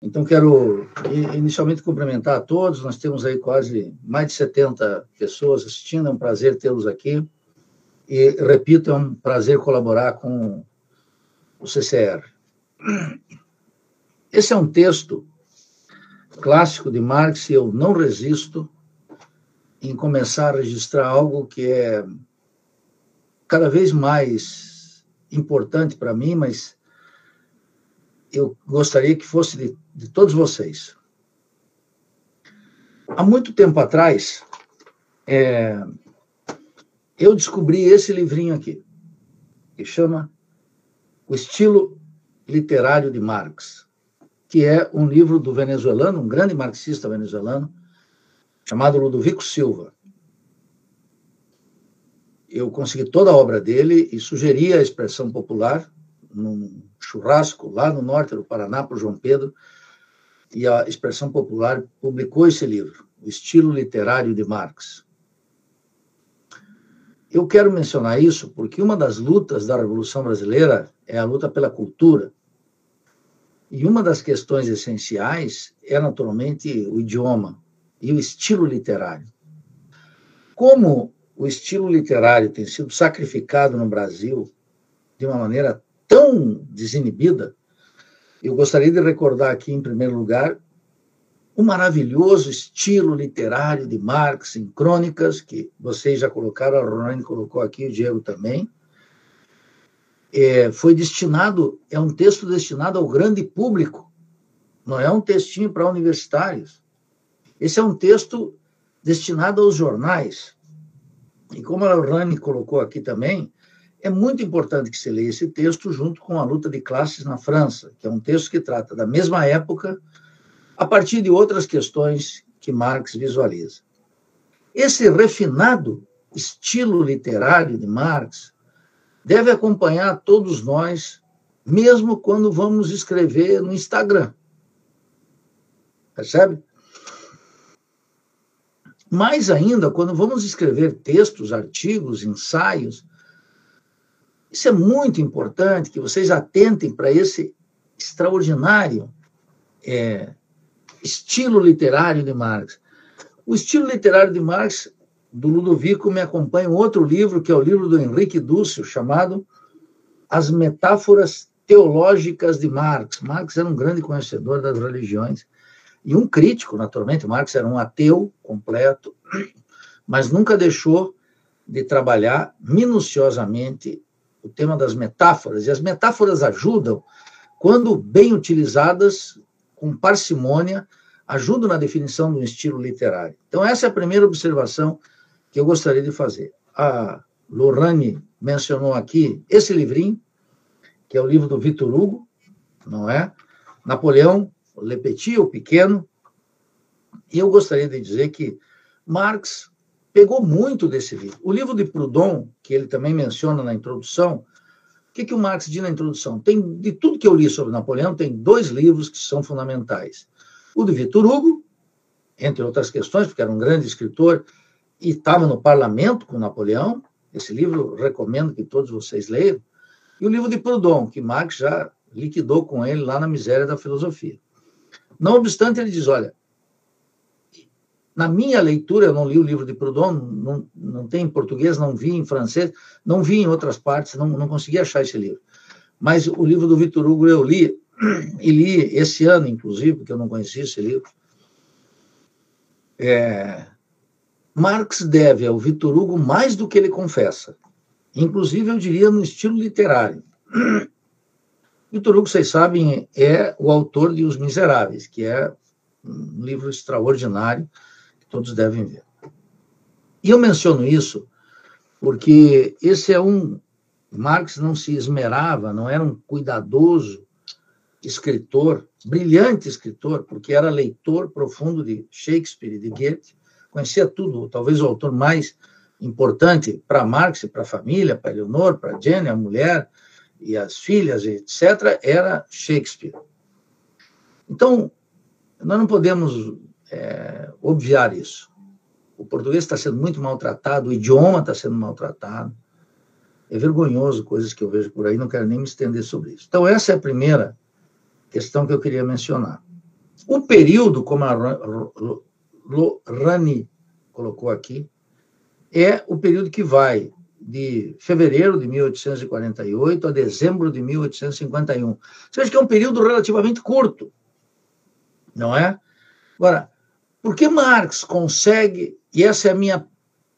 Então, quero inicialmente cumprimentar a todos. Nós temos aí quase mais de 70 pessoas assistindo. É um prazer tê-los aqui. E, repito, é um prazer colaborar com o CCR. Esse é um texto clássico de Marx e eu não resisto em começar a registrar algo que é cada vez mais importante para mim, mas eu gostaria que fosse de todos vocês. Há muito tempo atrás, eu descobri esse livrinho aqui, que chama O Estilo Literário de Marx, que é um livro do venezuelano, um grande marxista venezuelano, chamado Ludovico Silva. Eu consegui toda a obra dele e sugeri a expressão popular num churrasco lá no norte do Paraná, para o João Pedro, e a expressão popular publicou esse livro, O Estilo Literário de Marx. Eu quero mencionar isso porque uma das lutas da Revolução Brasileira é a luta pela cultura. E uma das questões essenciais é, naturalmente, o idioma e o estilo literário. Como o estilo literário tem sido sacrificado no Brasil de uma maneira tão desinibida, eu gostaria de recordar aqui, em primeiro lugar, o maravilhoso estilo literário de Marx em Crônicas, que vocês já colocaram, a Ronane colocou aqui, o Diego também. É um texto destinado ao grande público, não é um textinho para universitários. Esse é um texto destinado aos jornais. E como a Ronane colocou aqui também, é muito importante que se leia esse texto junto com a luta de classes na França, que é um texto que trata da mesma época, a partir de outras questões que Marx visualiza. Esse refinado estilo literário de Marx deve acompanhar todos nós, mesmo quando vamos escrever no Instagram. Percebe? Mais ainda, quando vamos escrever textos, artigos, ensaios, isso é muito importante que vocês atentem para esse extraordinário estilo literário de Marx. O estilo literário de Marx, do Ludovico, me acompanha um outro livro, que é o livro do Henrique Dussel, chamado As Metáforas Teológicas de Marx. Marx era um grande conhecedor das religiões e um crítico, naturalmente. Marx era um ateu completo, mas nunca deixou de trabalhar minuciosamente o tema das metáforas. E as metáforas ajudam, quando bem utilizadas, com parcimônia, ajudam na definição de um estilo literário. Então, essa é a primeira observação que eu gostaria de fazer. A Lorane mencionou aqui esse livrinho, que é o livro do Victor Hugo, não é? Napoleão, Le Petit, o Pequeno. E eu gostaria de dizer que Marx pegou muito desse livro. O livro de Proudhon, que ele também menciona na introdução, o que o Marx diz na introdução? Tem, de tudo que eu li sobre Napoleão, tem 2 livros que são fundamentais. O de Victor Hugo, entre outras questões, porque era um grande escritor e estava no parlamento com Napoleão. Esse livro recomendo que todos vocês leiam. E o livro de Proudhon, que Marx já liquidou com ele lá na Miséria da Filosofia. Não obstante, ele diz, olha, na minha leitura, eu não li o livro de Proudhon, não tem em português, não vi em francês, não vi em outras partes, não consegui achar esse livro. Mas o livro do Victor Hugo eu li, e li esse ano, inclusive, porque eu não conhecia esse livro. Marx deve ao Victor Hugo mais do que ele confessa. Inclusive, eu diria, no estilo literário. Victor Hugo, vocês sabem, é o autor de Os Miseráveis, que é um livro extraordinário, que todos devem ver. E eu menciono isso porque esse é Marx não se esmerava, não era um cuidadoso escritor, brilhante escritor, porque era leitor profundo de Shakespeare e de Goethe, conhecia tudo, talvez o autor mais importante para Marx e para a família, para Eleanor, para Jenny, a mulher e as filhas, etc., era Shakespeare. Então, nós não podemos obviar isso. O português está sendo muito maltratado, o idioma está sendo maltratado. É vergonhoso coisas que eu vejo por aí, não quero nem me estender sobre isso. Então, essa é a primeira questão que eu queria mencionar. O período, como a Lorani colocou aqui, é o período que vai de fevereiro de 1848 a dezembro de 1851. Você veja que é um período relativamente curto, não é? Agora, por que Marx consegue, e essa é a minha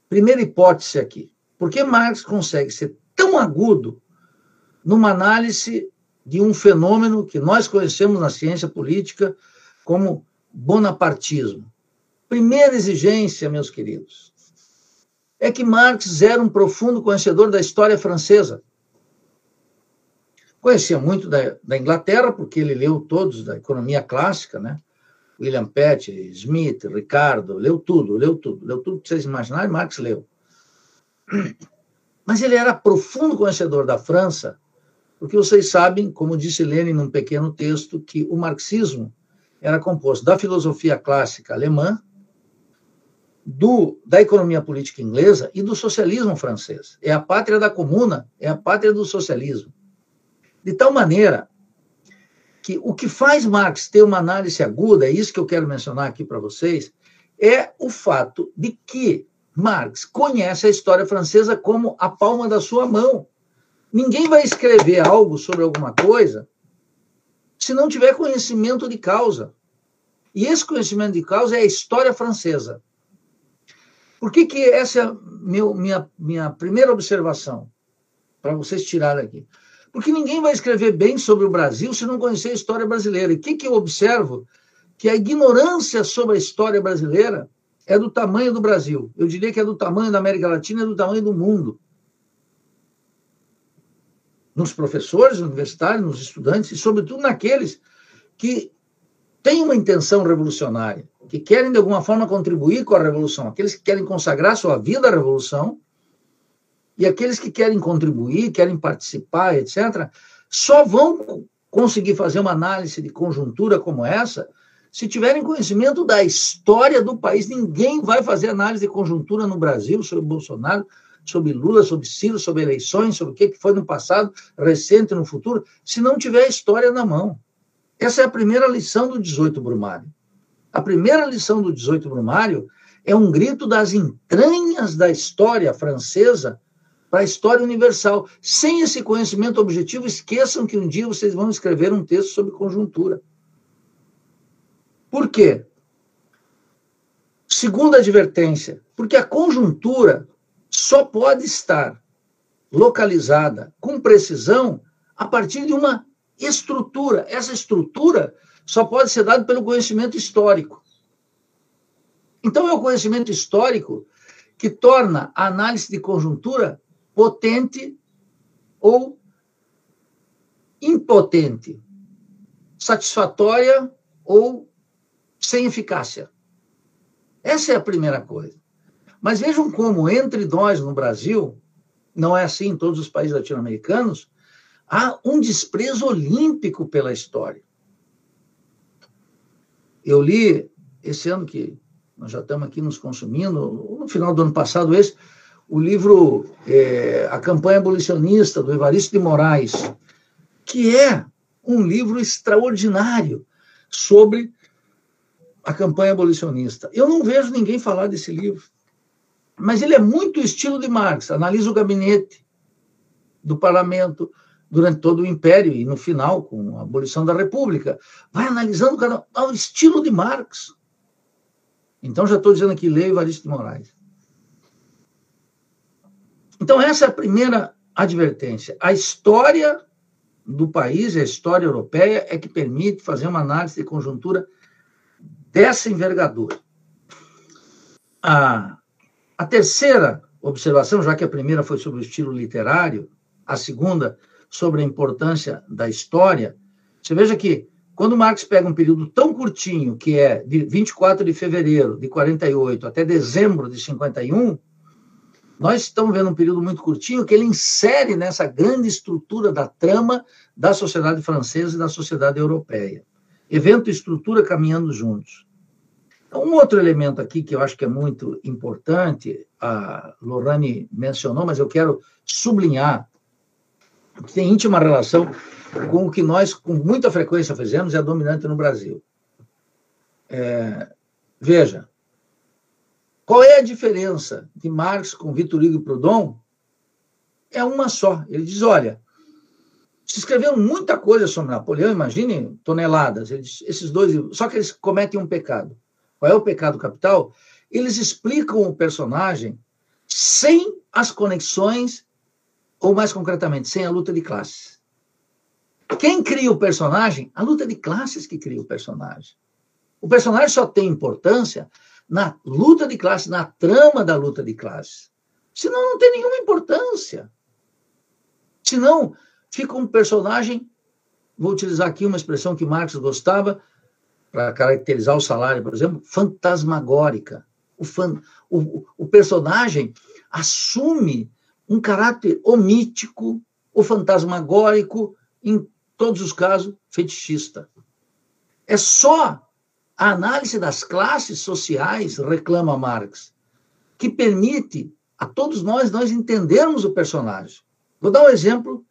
primeira hipótese aqui, por que Marx consegue ser tão agudo numa análise de um fenômeno que nós conhecemos na ciência política como bonapartismo? Primeira exigência, meus queridos, é que Marx era um profundo conhecedor da história francesa. Conhecia muito da Inglaterra, porque ele leu todos da economia clássica, né? William Pett, Smith, Ricardo, leu tudo que vocês imaginarem, Marx leu. Mas ele era profundo conhecedor da França, porque vocês sabem, como disse Lenin num pequeno texto, que o marxismo era composto da filosofia clássica alemã, da economia política inglesa e do socialismo francês. É a pátria da comuna, é a pátria do socialismo. De tal maneira que o que faz Marx ter uma análise aguda, é isso que eu quero mencionar aqui para vocês, é o fato de que Marx conhece a história francesa como a palma da sua mão. Ninguém vai escrever algo sobre alguma coisa se não tiver conhecimento de causa. E esse conhecimento de causa é a história francesa. Por que essa é a minha primeira observação, para vocês tirarem aqui? Porque ninguém vai escrever bem sobre o Brasil se não conhecer a história brasileira. E o que eu observo? Que a ignorância sobre a história brasileira é do tamanho do Brasil. Eu diria que é do tamanho da América Latina e do tamanho do mundo. Nos professores universitários, nos estudantes, e sobretudo naqueles que têm uma intenção revolucionária, que querem de alguma forma contribuir com a revolução, aqueles que querem consagrar sua vida à revolução, e aqueles que querem contribuir, querem participar, etc., só vão conseguir fazer uma análise de conjuntura como essa se tiverem conhecimento da história do país. Ninguém vai fazer análise de conjuntura no Brasil sobre Bolsonaro, sobre Lula, sobre Ciro, sobre eleições, sobre o que foi no passado, recente, no futuro, se não tiver a história na mão. Essa é a primeira lição do 18 Brumário. A primeira lição do 18 Brumário é um grito das entranhas da história francesa para a história universal. Sem esse conhecimento objetivo, esqueçam que um dia vocês vão escrever um texto sobre conjuntura. Por quê? Segunda advertência, porque a conjuntura só pode estar localizada com precisão a partir de uma estrutura. Essa estrutura só pode ser dada pelo conhecimento histórico. Então, é o conhecimento histórico que torna a análise de conjuntura potente ou impotente, satisfatória ou sem eficácia. Essa é a primeira coisa. Mas vejam como, entre nós no Brasil, não é assim em todos os países latino-americanos, há um desprezo olímpico pela história. Eu li, esse ano que nós já estamos aqui nos consumindo, no final do ano passado, o livro A Campanha Abolicionista, do Evaristo de Moraes, que é um livro extraordinário sobre a campanha abolicionista. Eu não vejo ninguém falar desse livro, mas ele é muito estilo de Marx, analisa o gabinete do parlamento durante todo o Império e no final, com a abolição da República, vai analisando ao estilo de Marx. Então, já estou dizendo aqui, leia Evaristo de Moraes. Então, essa é a primeira advertência. A história do país, a história europeia, é que permite fazer uma análise de conjuntura dessa envergadura. A terceira observação, já que a primeira foi sobre o estilo literário, a segunda sobre a importância da história, você veja que quando Marx pega um período tão curtinho, que é de 24 de fevereiro de 48 até dezembro de 51, nós estamos vendo um período muito curtinho que ele insere nessa grande estrutura da trama da sociedade francesa e da sociedade europeia. Evento e estrutura caminhando juntos. Então, um outro elemento aqui que eu acho que é muito importante, a Lorani mencionou, mas eu quero sublinhar, que tem íntima relação com o que nós, com muita frequência, fazemos, é a dominante no Brasil. Veja, qual é a diferença de Marx com Victor Hugo e Proudhon? É uma só. Ele diz, olha, se escreveram muita coisa sobre Napoleão, imagine toneladas, esses dois, só que eles cometem um pecado. Qual é o pecado capital? Eles explicam o personagem sem as conexões, ou mais concretamente, sem a luta de classes. Quem cria o personagem? A luta de classes que cria o personagem. O personagem só tem importância na luta de classes, na trama da luta de classes. Senão não tem nenhuma importância. Senão fica um personagem, vou utilizar aqui uma expressão que Marx gostava, para caracterizar o salário, por exemplo, fantasmagórica. O personagem assume um caráter omítico, ou fantasmagórico, em todos os casos, fetichista. É só a análise das classes sociais, reclama Marx, que permite a todos nós entendermos o personagem. Vou dar um exemplo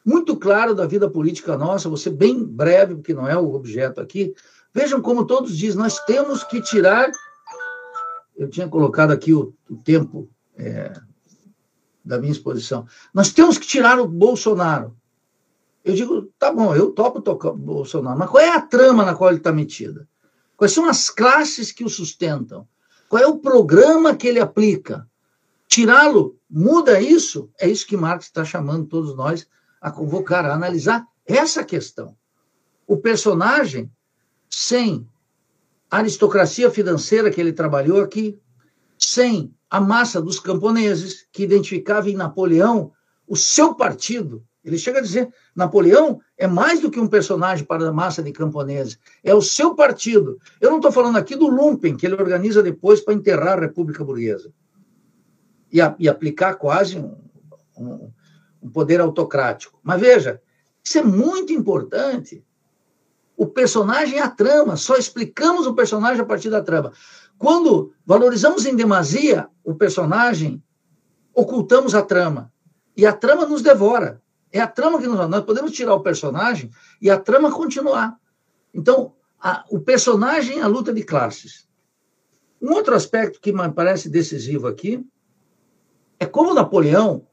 muito claro da vida política nossa, vou ser bem breve, porque não é o objeto aqui. Vejam como todos dizem, nós temos que tirar... Eu tinha colocado aqui o tempo da minha exposição. Nós temos que tirar o Bolsonaro. Eu digo, tá bom, eu topo tocar o Bolsonaro, mas qual é a trama na qual ele está metida? Quais são as classes que o sustentam? Qual é o programa que ele aplica? Tirá-lo muda isso? É isso que Marx está chamando todos nós a convocar, a analisar essa questão. O personagem, sem a aristocracia financeira que ele trabalhou aqui, sem a massa dos camponeses, que identificava em Napoleão o seu partido. Ele chega a dizer, Napoleão é mais do que um personagem para a massa de camponeses, é o seu partido. Eu não estou falando aqui do lumpen, que ele organiza depois para enterrar a República Burguesa e aplicar quase um poder autocrático. Mas veja, isso é muito importante. O personagem é a trama, só explicamos o personagem a partir da trama. Quando valorizamos em demasia o personagem, ocultamos a trama. E a trama nos devora. É a trama que nós podemos tirar o personagem e a trama continuar. Então, o personagem é a luta de classes. Um outro aspecto que me parece decisivo aqui é como Napoleão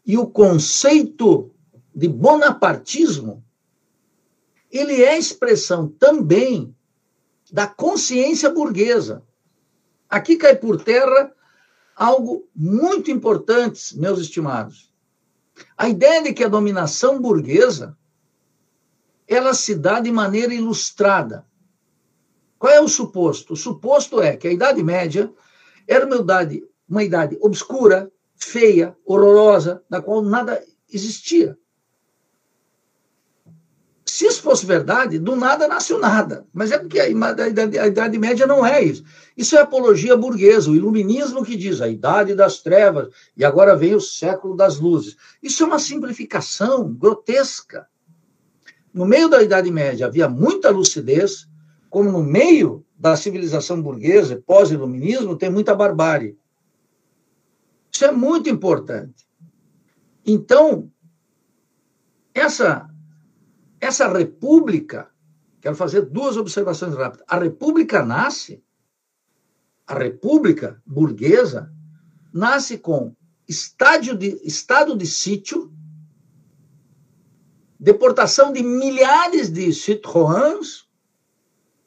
e o conceito de bonapartismo, ele é expressão também da consciência burguesa. Aqui cai por terra algo muito importante, meus estimados. A ideia de que a dominação burguesa ela se dá de maneira ilustrada. Qual é o suposto? O suposto é que a Idade Média era uma idade obscura, feia, horrorosa, na qual nada existia. Se isso fosse verdade, do nada nasceu nada. Mas é porque a Idade Média não é isso. Isso é apologia burguesa, o iluminismo que diz a Idade das Trevas, e agora vem o século das luzes. Isso é uma simplificação grotesca. No meio da Idade Média havia muita lucidez, como no meio da civilização burguesa, pós-iluminismo, tem muita barbárie. Isso é muito importante. Então, essa república, quero fazer duas observações rápidas. A república burguesa, nasce com estado de sítio, deportação de milhares de citoyens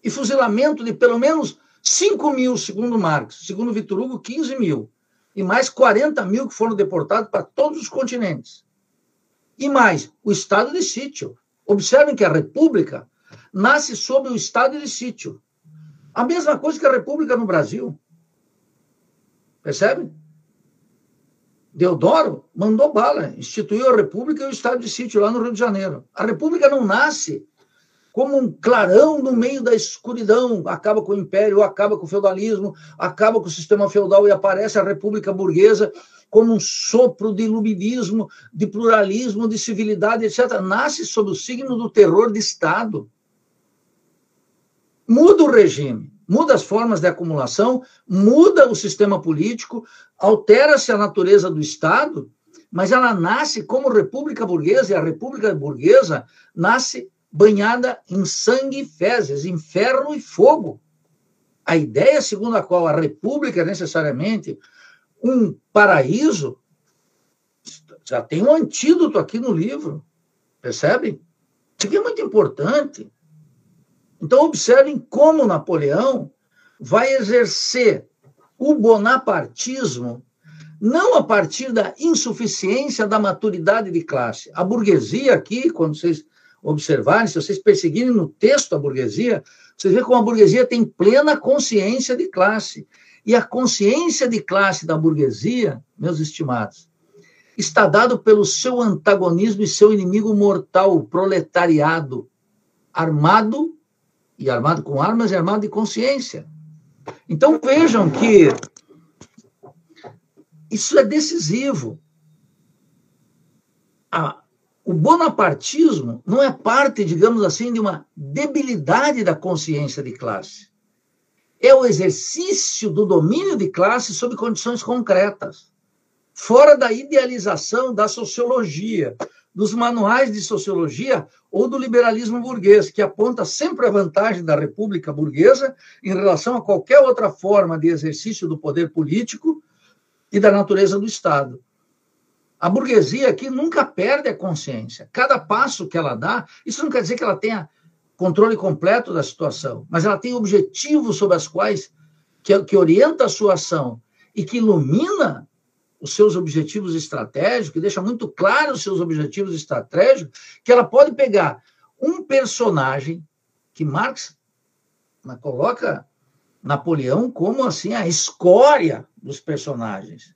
e fuzilamento de pelo menos 5 mil, segundo Marx, segundo Victor Hugo, 15 mil, e mais 40 mil que foram deportados para todos os continentes. E mais, o estado de sítio. Observem que a República nasce sob o estado de sítio. A mesma coisa que a República no Brasil. Percebe? Deodoro mandou bala, instituiu a República e o estado de sítio lá no Rio de Janeiro. A República não nasce como um clarão no meio da escuridão, acaba com o império, acaba com o feudalismo, acaba com o sistema feudal e aparece a República Burguesa como um sopro de iluminismo, de pluralismo, de civilidade, etc. Nasce sob o signo do terror de Estado. Muda o regime, muda as formas de acumulação, muda o sistema político, altera-se a natureza do Estado, mas ela nasce como República Burguesa, e a República Burguesa nasce banhada em sangue e fezes, em ferro e fogo. a ideia segundo a qual a república é necessariamente um paraíso, já tem um antídoto aqui no livro, percebe? Isso aqui é muito importante. Então, observem como Napoleão vai exercer o bonapartismo não a partir da insuficiência da maturidade de classe. A burguesia aqui, quando vocês observarem, se vocês perseguirem no texto a burguesia, vocês veem como a burguesia tem plena consciência de classe. E a consciência de classe da burguesia, meus estimados, está dado pelo seu antagonismo e seu inimigo mortal, o proletariado, armado, e armado com armas e armado de consciência. Então, vejam que isso é decisivo. O bonapartismo não é parte, digamos assim, de uma debilidade da consciência de classe. É o exercício do domínio de classe sob condições concretas, fora da idealização da sociologia, dos manuais de sociologia ou do liberalismo burguês, que aponta sempre a vantagem da república burguesa em relação a qualquer outra forma de exercício do poder político e da natureza do Estado. A burguesia aqui nunca perde a consciência. Cada passo que ela dá, isso não quer dizer que ela tenha controle completo da situação, mas ela tem objetivos sobre as quais, que orienta a sua ação e que ilumina os seus objetivos estratégicos, que deixa muito claro os seus objetivos estratégicos, que ela pode pegar um personagem que Marx coloca Napoleão como assim a escória dos personagens.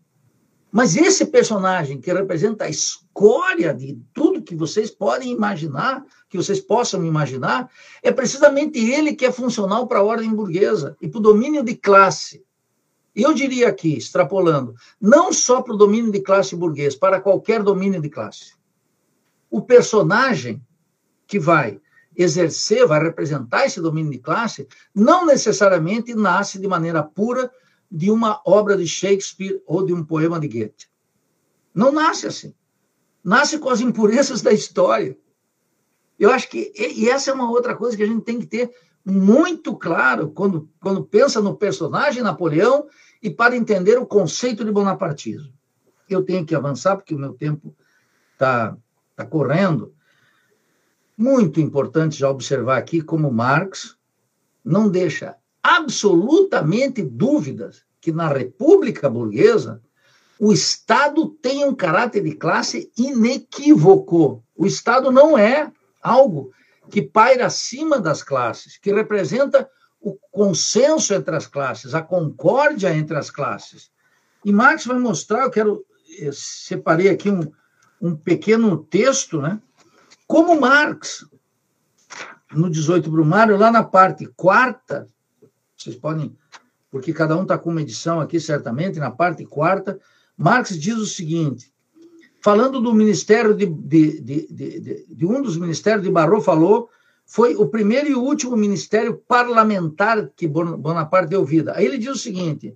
Mas esse personagem que representa a escória de tudo que vocês podem imaginar, que vocês possam imaginar, é precisamente ele que é funcional para a ordem burguesa e para o domínio de classe. E eu diria aqui, extrapolando, não só para o domínio de classe burguês, para qualquer domínio de classe. O personagem que vai exercer, vai representar esse domínio de classe, não necessariamente nasce de maneira pura de uma obra de Shakespeare ou de um poema de Goethe. Não nasce assim. Nasce com as impurezas da história. Eu acho que, e essa é uma outra coisa que a gente tem que ter muito claro quando pensa no personagem Napoleão e para entender o conceito de bonapartismo. Eu tenho que avançar porque o meu tempo está correndo. Muito importante já observar aqui como Marx não deixa absolutamente dúvidas que na República Burguesa o Estado tem um caráter de classe inequívoco. O Estado não é algo que paira acima das classes, que representa o consenso entre as classes, a concórdia entre as classes. E Marx vai mostrar, eu separei aqui um pequeno texto, né? Como Marx, no 18 Brumário, lá na parte 4ª, vocês podem, porque cada um está com uma edição aqui, certamente, na parte 4ª, Marx diz o seguinte, falando do ministério de um dos ministérios de Barrot, falou, foi o primeiro e último ministério parlamentar que Bonaparte deu vida. Aí ele diz o seguinte,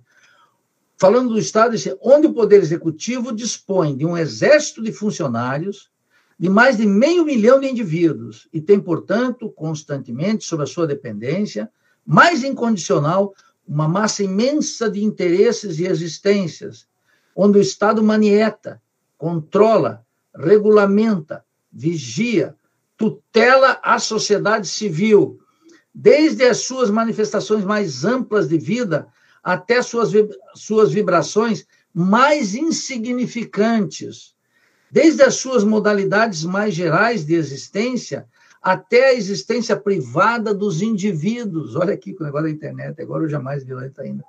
falando do Estado, onde o Poder Executivo dispõe de um exército de funcionários, de mais de 500 mil de indivíduos, e tem, portanto, constantemente, sob a sua dependência, mais incondicional, uma massa imensa de interesses e existências, onde o Estado manieta, controla, regulamenta, vigia, tutela a sociedade civil, desde as suas manifestações mais amplas de vida até suas vibrações mais insignificantes, desde as suas modalidades mais gerais de existência até a existência privada dos indivíduos. Olha aqui com o negócio da internet, agora eu jamais vi lá ainda.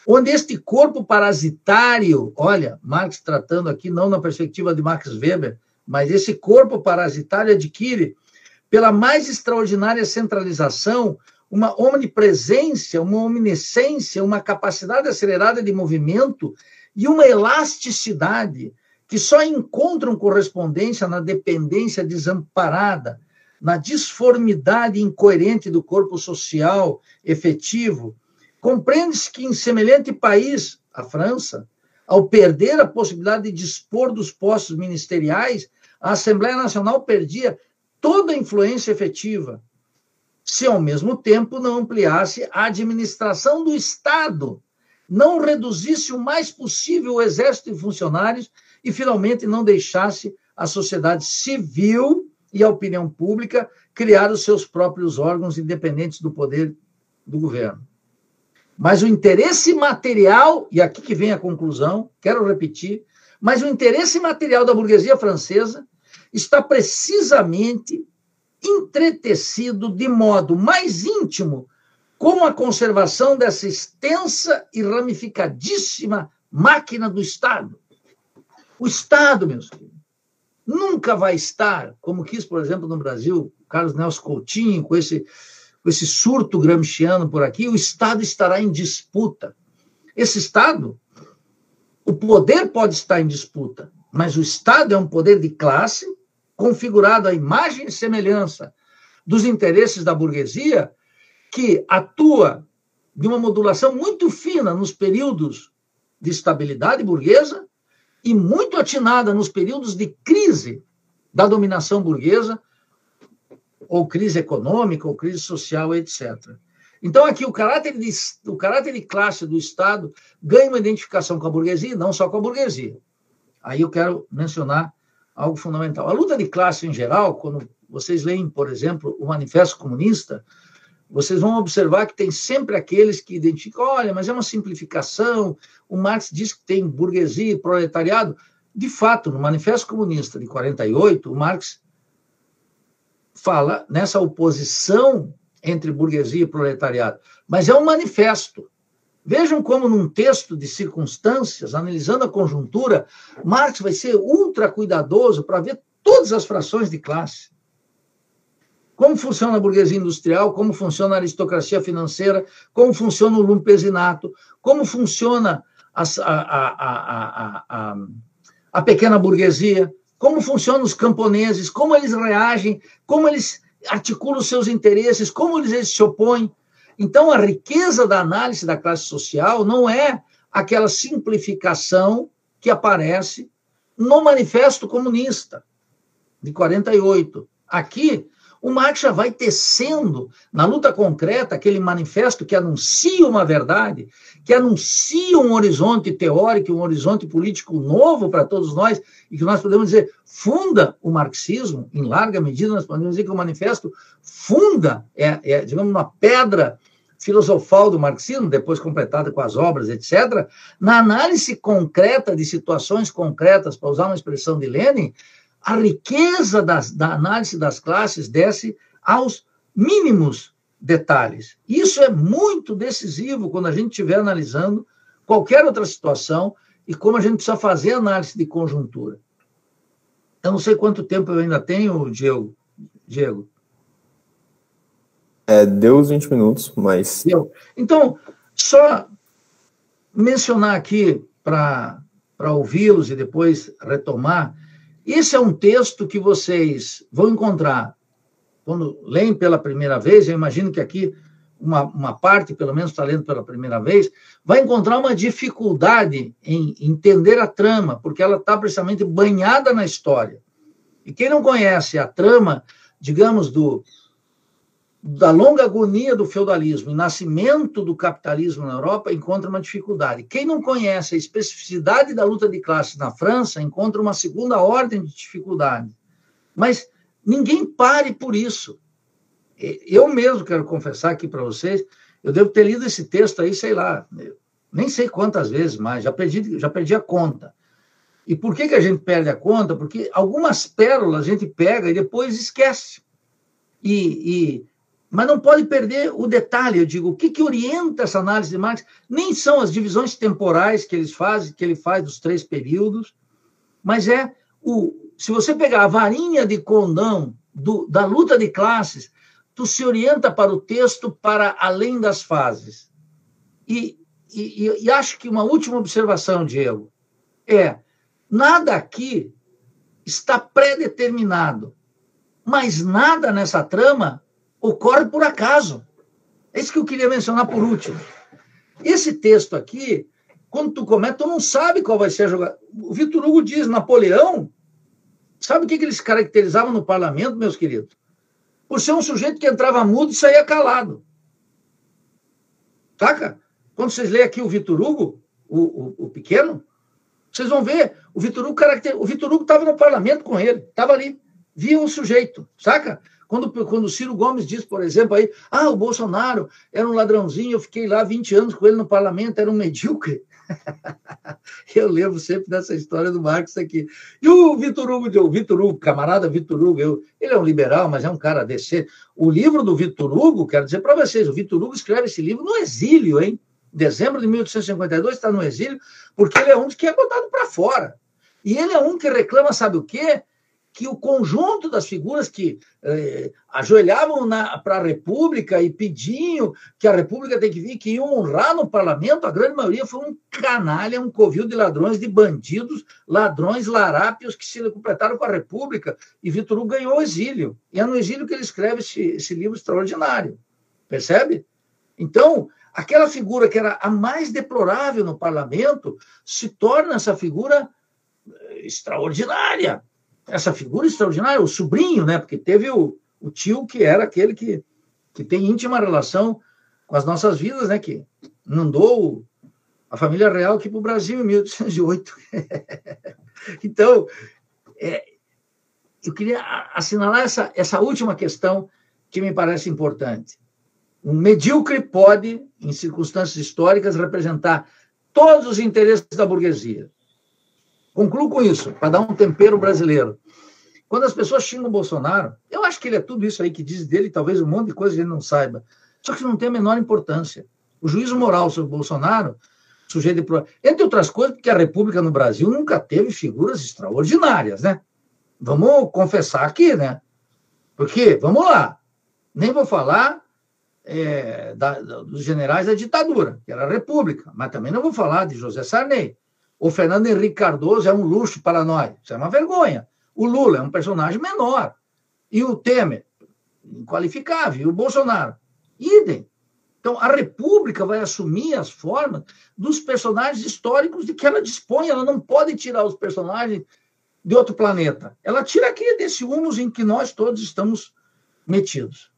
Onde este corpo parasitário, olha, Marx tratando aqui não na perspectiva de Max Weber, mas esse corpo parasitário adquire, pela mais extraordinária centralização, uma omnipresença, uma omnisciência, uma capacidade acelerada de movimento e uma elasticidade que só encontram correspondência na dependência desamparada, na disformidade incoerente do corpo social efetivo. Compreende-se que em semelhante país, a França, ao perder a possibilidade de dispor dos postos ministeriais, a Assembleia Nacional perdia toda a influência efetiva. se ao mesmo tempo não ampliasse a administração do Estado, não reduzisse o mais possível o exército de funcionários e, finalmente, não deixasse a sociedade civil e a opinião pública criar os seus próprios órgãos independentes do poder do governo. Mas o interesse material, e aqui que vem a conclusão, quero repetir, mas o interesse material da burguesia francesa está precisamente entretecido de modo mais íntimo com a conservação dessa extensa e ramificadíssima máquina do Estado. O Estado, meus filhos, nunca vai estar, como quis, por exemplo, no Brasil, Carlos Nelson Coutinho, com esse surto gramsciano por aqui, o Estado estará em disputa. Esse Estado, o poder pode estar em disputa, mas o Estado é um poder de classe configurado à imagem e semelhança dos interesses da burguesia, que atua de uma modulação muito fina nos períodos de estabilidade burguesa e muito atinada nos períodos de crise da dominação burguesa, ou crise econômica, ou crise social, etc. Então, aqui, o caráter de classe do Estado ganha uma identificação com a burguesia, não só com a burguesia. Aí eu quero mencionar algo fundamental. A luta de classe, em geral, quando vocês leem, por exemplo, o Manifesto Comunista, vocês vão observar que tem sempre aqueles que identificam, olha, mas é uma simplificação, o Marx diz que tem burguesia e proletariado. De fato, no Manifesto Comunista de 48, o Marx fala nessa oposição entre burguesia e proletariado, mas é um manifesto. Vejam como, num texto de circunstâncias, analisando a conjuntura, Marx vai ser ultra cuidadoso para ver todas as frações de classe. Como funciona a burguesia industrial, como funciona a aristocracia financeira, como funciona o lumpesinato, como funciona a pequena burguesia, como funcionam os camponeses, como eles reagem, como eles articulam os seus interesses, como eles se opõem. Então, a riqueza da análise da classe social não é aquela simplificação que aparece no Manifesto Comunista, de 48. Aqui, o Marx já vai tecendo, na luta concreta, aquele manifesto que anuncia uma verdade, que anuncia um horizonte teórico, um horizonte político novo para todos nós, e que nós podemos dizer, funda o marxismo, em larga medida, nós podemos dizer que o manifesto funda, digamos, uma pedra filosofal do marxismo, depois completada com as obras, etc., na análise concreta de situações concretas, para usar uma expressão de Lenin, a riqueza da análise das classes desce aos mínimos detalhes. Isso é muito decisivo quando a gente estiver analisando qualquer outra situação e como a gente precisa fazer análise de conjuntura. Eu não sei quanto tempo eu ainda tenho, Diego. Deu os 20 minutos, mas... Então, só mencionar aqui para ouvi-los e depois retomar. Esse é um texto que vocês vão encontrar quando leem pela primeira vez. Eu imagino que aqui uma parte, pelo menos, está lendo pela primeira vez, vai encontrar uma dificuldade em entender a trama, porque ela está precisamente banhada na história. E quem não conhece a trama, digamos, da longa agonia do feudalismo e nascimento do capitalismo na Europa, encontra uma dificuldade. Quem não conhece a especificidade da luta de classes na França, encontra uma segunda ordem de dificuldade. Mas ninguém pare por isso. Eu mesmo quero confessar aqui para vocês, eu devo ter lido esse texto aí, sei lá, nem sei quantas vezes mais, já perdi a conta. E por que a gente perde a conta? Porque algumas pérolas a gente pega e depois esquece. Mas não pode perder o detalhe, eu digo, o que orienta essa análise de Marx? Nem são as divisões temporais que ele faz dos 3 períodos, mas se você pegar a varinha de condão da luta de classes, tu se orienta para o texto para além das fases. E acho que uma última observação, Diego, nada aqui está pré-determinado, mas nada nessa trama ocorre por acaso. É isso que eu queria mencionar por último. Esse texto aqui, quando tu começa, tu não sabe qual vai ser a jogada. O Victor Hugo diz, Napoleão, sabe o que eles caracterizavam no parlamento, meus queridos? por ser um sujeito que entrava mudo e saía calado. Saca? Quando vocês leem aqui o Vitor Hugo, o pequeno, vocês vão ver, o Vitor Hugo estava no parlamento com ele, estava ali, via o sujeito, saca? Quando o Ciro Gomes diz, por exemplo, aí, o Bolsonaro era um ladrãozinho, eu fiquei lá 20 anos com ele no parlamento, era um medíocre. Eu lembro sempre dessa história do Marx aqui. E o Vitor Hugo, camarada Vitor Hugo, ele é um liberal, mas é um cara decente. O livro do Vitor Hugo, quero dizer para vocês, o Vitor Hugo escreve esse livro no exílio, hein? Em dezembro de 1852, está no exílio, porque ele é um dos que é botado para fora. E ele é um que reclama, sabe o quê? Que o conjunto das figuras que ajoelhavam para a República e pediam que a República tem que vir, que iam honrar no parlamento, a grande maioria foi um canalha, um covil de ladrões, de bandidos, ladrões, larápios que se completaram com a República, e Vitor Hugo ganhou o exílio. E é no exílio que ele escreve esse livro extraordinário. Percebe? Então, aquela figura que era a mais deplorável no parlamento se torna essa figura extraordinária. Essa figura extraordinária, o sobrinho, né? Porque teve o tio que era aquele que tem íntima relação com as nossas vidas, né? Que mandou a família real aqui para o Brasil em 1808. Então, eu queria assinalar essa última questão que me parece importante. Um medíocre pode, em circunstâncias históricas, representar todos os interesses da burguesia. Concluo com isso, para dar um tempero brasileiro. Quando as pessoas xingam o Bolsonaro, eu acho que ele é tudo isso aí que diz dele, talvez um monte de coisa que ele não saiba, só que não tem a menor importância. O juízo moral sobre o Bolsonaro, sujeito de... Entre outras coisas, porque a República no Brasil nunca teve figuras extraordinárias, né? Vamos confessar aqui, né? Porque, vamos lá, nem vou falar dos generais da ditadura, que era a República, mas também não vou falar de José Sarney. O Fernando Henrique Cardoso é um luxo para nós. Isso é uma vergonha. O Lula é um personagem menor. E o Temer, inqualificável. E o Bolsonaro, idem. Então, a República vai assumir as formas dos personagens históricos de que ela dispõe. Ela não pode tirar os personagens de outro planeta. Ela tira aqui desse humus em que nós todos estamos metidos.